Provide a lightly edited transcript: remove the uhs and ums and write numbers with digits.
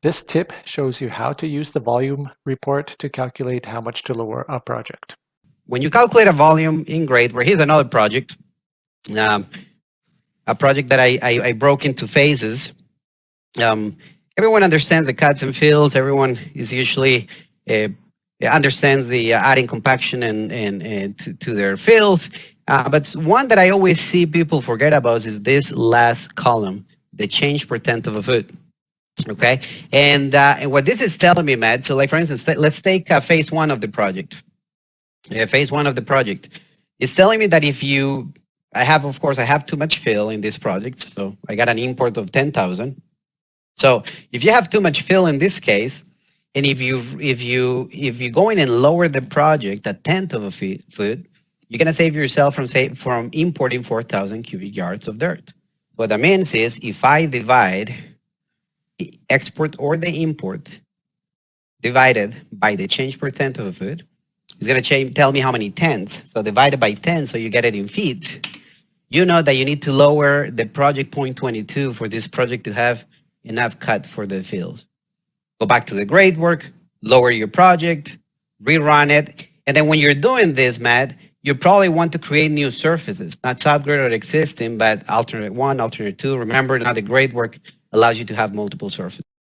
This tip shows you how to use the volume report to calculate how much to lower a project. When you calculate a volume in grade, where here's another project, um, a project that I broke into phases. Um, everyone understands the cuts and fills. Everyone is usually understands the adding compaction and to their fills. But one that I always see people forget about is this last column, the change per tenth of a foot. Okay, and what this is telling me, Matt. So, like for instance, let's take phase one of the project. Phase one of the project is telling me that if you, I have too much fill in this project, so I got an import of 10,000. So if you have too much fill in this case, and if you go in and lower the project a tenth of a foot, you're gonna save yourself from importing 4,000 cubic yards of dirt. What that means is if I divide the export or the import divided by the change per tenth of a foot, it's going to tell me how many tenths. So divided by 10, so you get it in feet. You know that you need to lower the project 0.22 for this project to have enough cut for the fills. Go back to the grade work, lower your project, rerun it. And then when you're doing this, Matt, you probably want to create new surfaces, not subgrade or existing, but alternate one, alternate two. Remember, now the grade work allows you to have multiple surfaces.